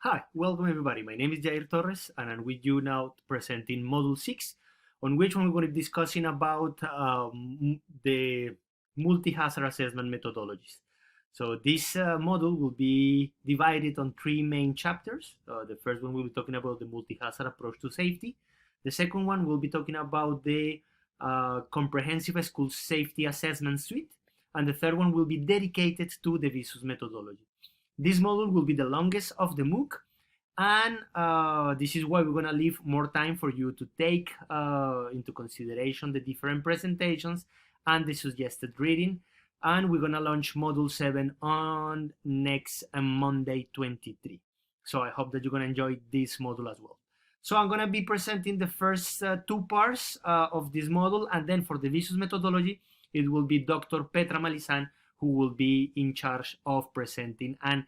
Hi, welcome everybody. My name is Jair Torres and I'm with you now presenting Module 6, on which one we're going to be discussing about the multi-hazard assessment methodologies. So this module will be divided on three main chapters. The first one will be talking about the multi-hazard approach to safety. The second one will be talking about the comprehensive school safety assessment suite. And the third one will be dedicated to the VISUS methodology. This module will be the longest of the MOOC, and this is why we're going to leave more time for you to take into consideration the different presentations and the suggested reading. And we're going to launch Module 7 on next Monday 23. So I hope that you're going to enjoy this module as well. So I'm going to be presenting the first two parts of this module, and then for the VISUS methodology, it will be Dr. Petra Malizan who will be in charge of presenting and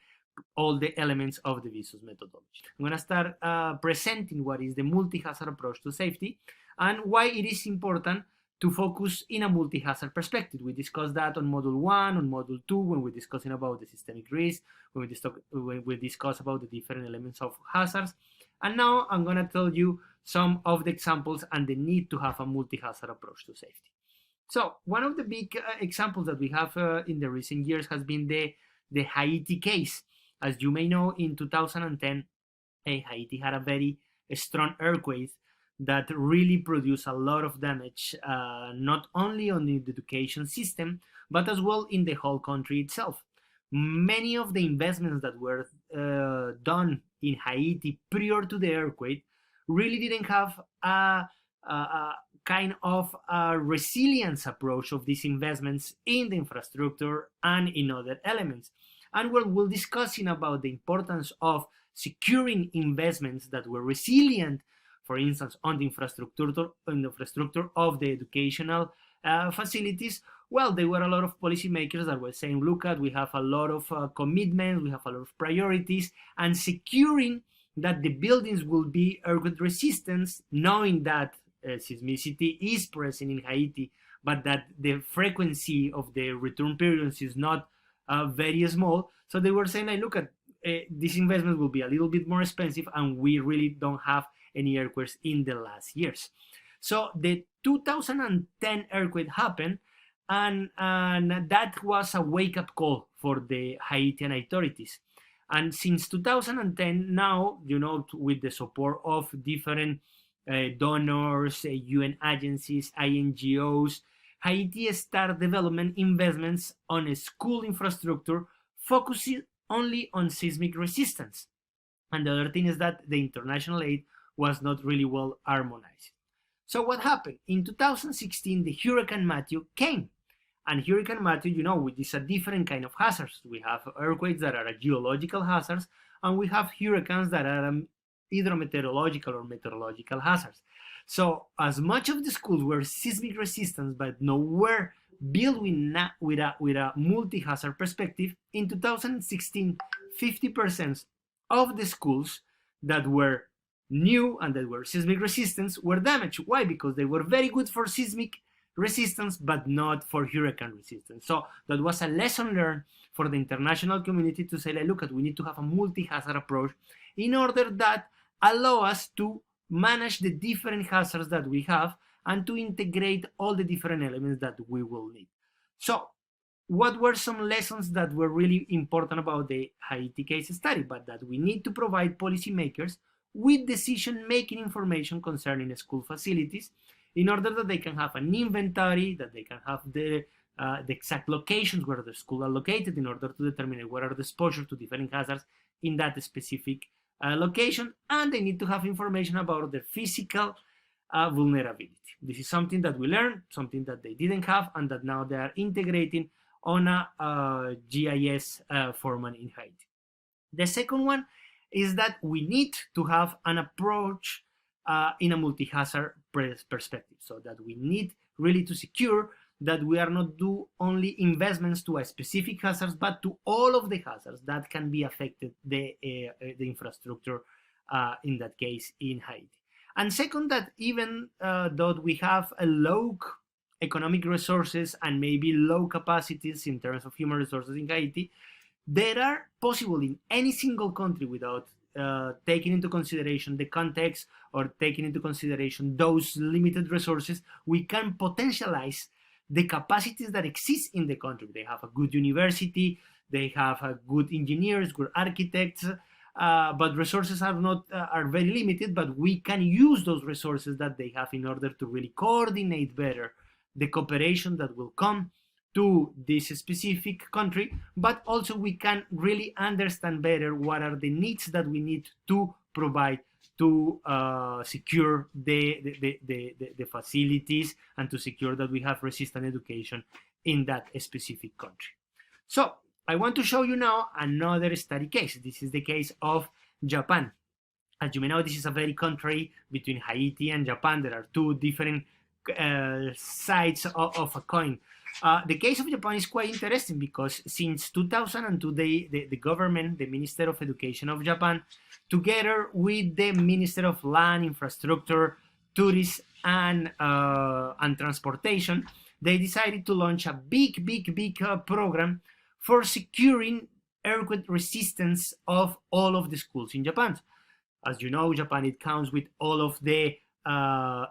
all the elements of the VISUS methodology. I'm going to start presenting what is the multi-hazard approach to safety and why it is important to focus in a multi-hazard perspective. We discussed that on Module 1, on Module 2, when we're discussing about the systemic risk, when we discuss about the different elements of hazards. And now I'm going to tell you some of the examples and the need to have a multi-hazard approach to safety. So one of the big examples that we have in the recent years has been the Haiti case. As you may know, in 2010, Haiti had a very strong earthquake that really produced a lot of damage, not only on the education system, but as well in the whole country itself. Many of the investments that were done in Haiti prior to the earthquake really didn't have a kind of a resilience approach of these investments in the infrastructure and in other elements. And we're discussing about the importance of securing investments that were resilient, for instance, on the infrastructure of the educational facilities. Well, there were a lot of policymakers that were saying, look at, we have a lot of commitments, we have a lot of priorities, and securing that the buildings will be earthquake resistant, knowing that seismicity is present in Haiti, but that the frequency of the return periods is not very small. So they were saying, like, look at this investment will be a little bit more expensive, and we really don't have any earthquakes in the last years. So the 2010 earthquake happened, and that was a wake-up call for the Haitian authorities. And since 2010, now, with the support of different donors, UN agencies, INGOs, Haiti started development investments on a school infrastructure focusing only on seismic resistance. And the other thing is that the international aid was not really well harmonized. So what happened? In 2016, the Hurricane Matthew came. And Hurricane Matthew, which is a different kind of hazards. We have earthquakes that are geological hazards, and we have hurricanes that are hydrometeorological or meteorological hazards. So as much of the schools were seismic resistant, but were built with a multi-hazard perspective, in 2016, 50% of the schools that were new and that were seismic resistant were damaged. Why? Because they were very good for seismic resistance, but not for hurricane resistance. So that was a lesson learned for the international community to say, like, look, we need to have a multi-hazard approach in order that allow us to manage the different hazards that we have and to integrate all the different elements that we will need. So what were some lessons that were really important about the Haiti case study? But that we need to provide policymakers with decision-making information concerning school facilities in order that they can have an inventory, that they can have the exact locations where the schools are located in order to determine what are the exposure to different hazards in that specific location, and they need to have information about their physical vulnerability. This is something that we learned, something that they didn't have, and that now they are integrating on a GIS format in Haiti. The second one is that we need to have an approach in a multi-hazard perspective, so that we need really to secure that we are not do only investments to a specific hazards, but to all of the hazards that can be affected the infrastructure, in that case in Haiti. And second, that even though we have a low economic resources and maybe low capacities in terms of human resources in Haiti, That are possible in any single country without taking into consideration the context or taking into consideration those limited resources, we can potentialize the capacities that exist in the country. They have a good university, they have good engineers, good architects, but resources are very limited, but we can use those resources that they have in order to really coordinate better the cooperation that will come to this specific country, but also we can really understand better what are the needs that we need to provide to secure the facilities and to secure that we have resistant education in that specific country. So I want to show you now another study case. This is the case of Japan. As you may know, this is a very contrary between Haiti and Japan. There are two different sides of a coin. The case of Japan is quite interesting because since 2002, the government, the Minister of Education of Japan, together with the Minister of Land, Infrastructure, Tourism, and Transportation, they decided to launch a big program for securing earthquake resistance of all of the schools in Japan. As you know, Japan, it counts with all of the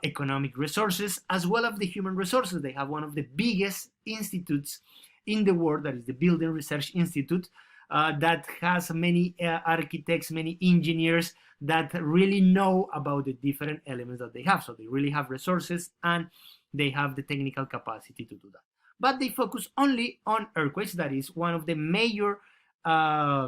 economic resources as well as the human resources. They have one of the biggest institutes in the world, that is the Building Research Institute, that has many architects, many engineers that really know about the different elements that they have. So they really have resources and they have the technical capacity to do that. But they focus only on earthquakes. That is one of the major hazards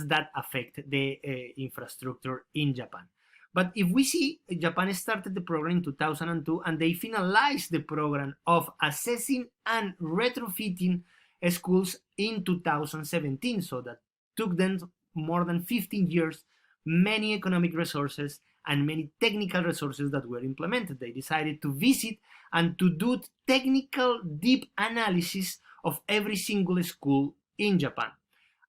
that affect the infrastructure in Japan. But if we see, Japan started the program in 2002 and they finalized the program of assessing and retrofitting schools in 2017. So that took them more than 15 years, many economic resources and many technical resources that were implemented. They decided to visit and to do technical deep analysis of every single school in Japan.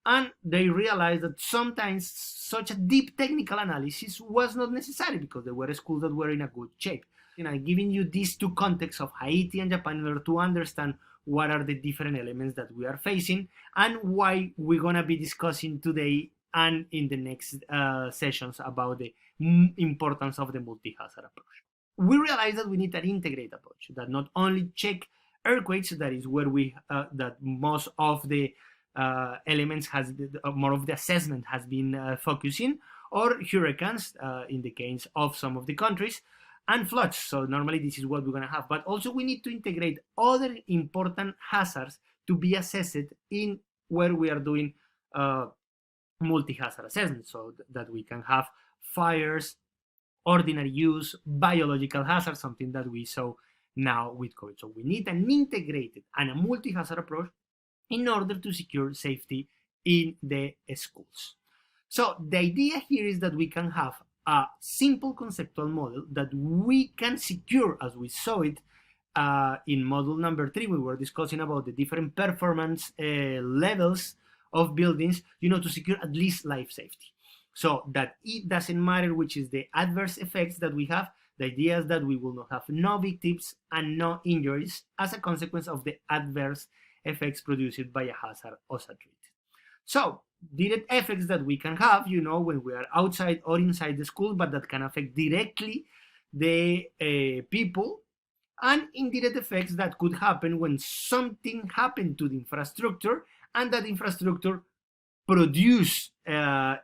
And they realized that sometimes such a deep technical analysis was not necessary because there were schools that were in a good shape. I'm giving you these two contexts of Haiti and Japan in order to understand what are the different elements that we are facing and why we're going to be discussing today and in the next sessions about the importance of the multi-hazard approach. We realize that we need an integrated approach that not only check earthquakes, that is where that most of the elements more of the assessment has been focusing, or hurricanes in the case of some of the countries, and floods. So normally this is what we're going to have, but also we need to integrate other important hazards to be assessed in where we are doing multi-hazard assessment, so that we can have fires, ordinary use, biological hazards, something that we saw now with COVID. So we need an integrated and a multi-hazard approach in order to secure safety in the schools. So the idea here is that we can have a simple conceptual model that we can secure, as we saw it in module number 3. We were discussing about the different performance levels of buildings, to secure at least life safety. So that it doesn't matter which is the adverse effects that we have. The idea is that we will not have no victims and no injuries as a consequence of the adverse effects produced by a hazard or a treat. So direct effects that we can have, when we are outside or inside the school, but that can affect directly the people, and indirect effects that could happen when something happened to the infrastructure and that infrastructure produce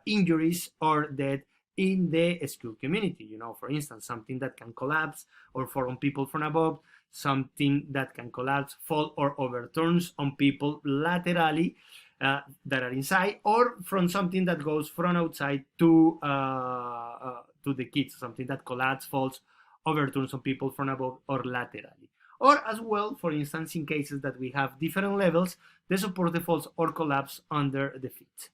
injuries or death in the school community. For instance, something that can collapse or fall on people from above, something that can collapse, fall, or overturns on people laterally that are inside, or from something that goes from outside to the kids, something that collapses, falls, overturns on people from above or laterally. Or as well, for instance, in cases that we have different levels, the support falls or collapse under the feet.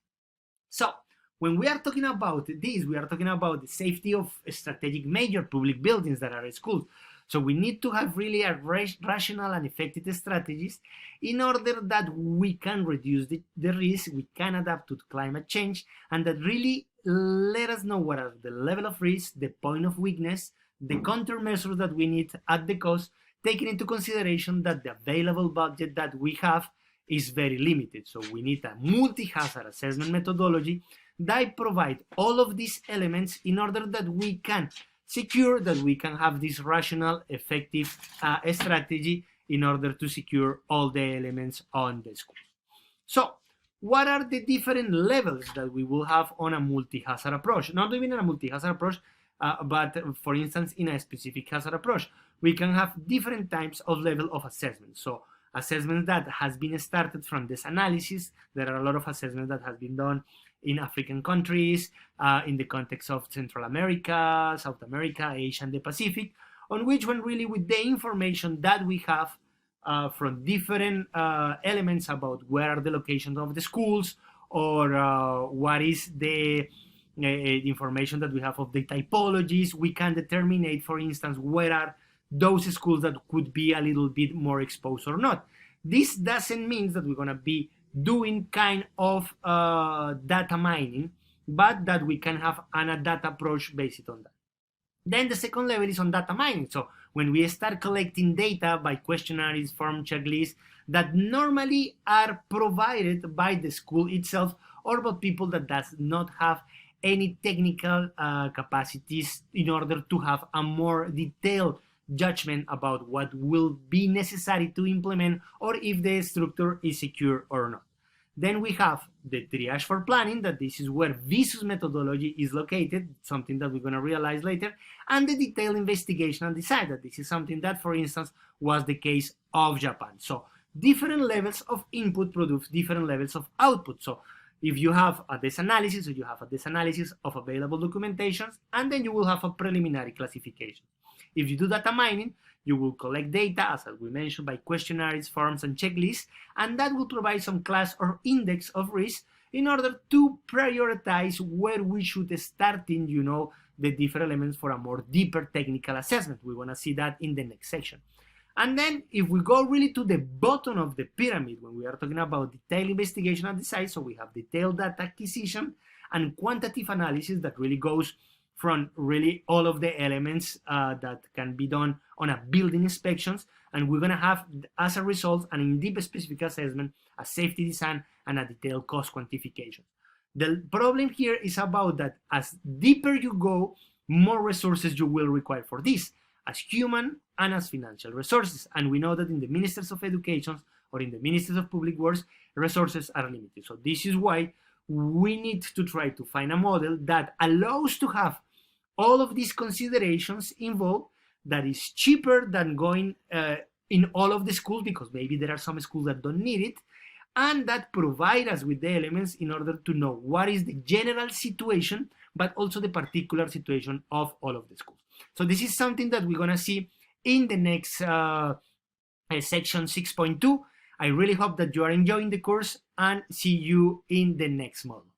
So when we are talking about this, we are talking about the safety of strategic major public buildings that are schools. So we need to have really a rational and effective strategies in order that we can reduce the risk, we can adapt to climate change, and that really let us know what are the level of risk, the point of weakness, the countermeasures that we need at the cost, taking into consideration that the available budget that we have is very limited. So we need a multi-hazard assessment methodology that provide all of these elements in order that we can secure that we can have this rational, effective strategy in order to secure all the elements on the school. So what are the different levels that we will have on a multi-hazard approach? Not even in a multi-hazard approach, but for instance, in a specific hazard approach, we can have different types of level of assessment. So assessment that has been started from this analysis. There are a lot of assessments that has been done in African countries, in the context of Central America, South America, Asia, and the Pacific, on which one really with the information that we have from different elements about where are the locations of the schools, or what is the information that we have of the typologies, we can determine, for instance, where are those schools that could be a little bit more exposed or not. This doesn't mean that we're going to be doing kind of data mining, but that we can have a data approach based on that. Then the second level is on data mining. So when we start collecting data by questionnaires, form checklists that normally are provided by the school itself or by people that does not have any technical capacities in order to have a more detailed judgment about what will be necessary to implement or if the structure is secure or not. Then we have the triage for planning, that this is where Visus methodology is located, something that we're going to realize later, and the detailed investigation and design, that this is something that, for instance, was the case of Japan. So different levels of input produce different levels of output. So if you have a this analysis, or you have a this analysis of available documentations, and then you will have a preliminary classification. If you do data mining, you will collect data, as we mentioned, by questionnaires, forms, and checklists, and that will provide some class or index of risk in order to prioritize where we should start in, the different elements for a more deeper technical assessment. We want to see that in the next section. And then if we go really to the bottom of the pyramid, when we are talking about detailed investigation and design, so we have detailed data acquisition and quantitative analysis that really goes from really all of the elements that can be done on a building inspections, and we're going to have as a result an in-depth specific assessment, a safety design, and a detailed cost quantification. The problem here is about that as deeper you go, more resources you will require for this, as human and as financial resources. And we know that in the Ministers of Education or in the Ministers of Public Works, resources are limited. So this is why we need to try to find a model that allows to have all of these considerations involved, that is cheaper than going in all of the schools, because maybe there are some schools that don't need it, and that provide us with the elements in order to know what is the general situation, but also the particular situation of all of the schools. So this is something that we're going to see in the next section 6.2. I really hope that you are enjoying the course, and see you in the next module.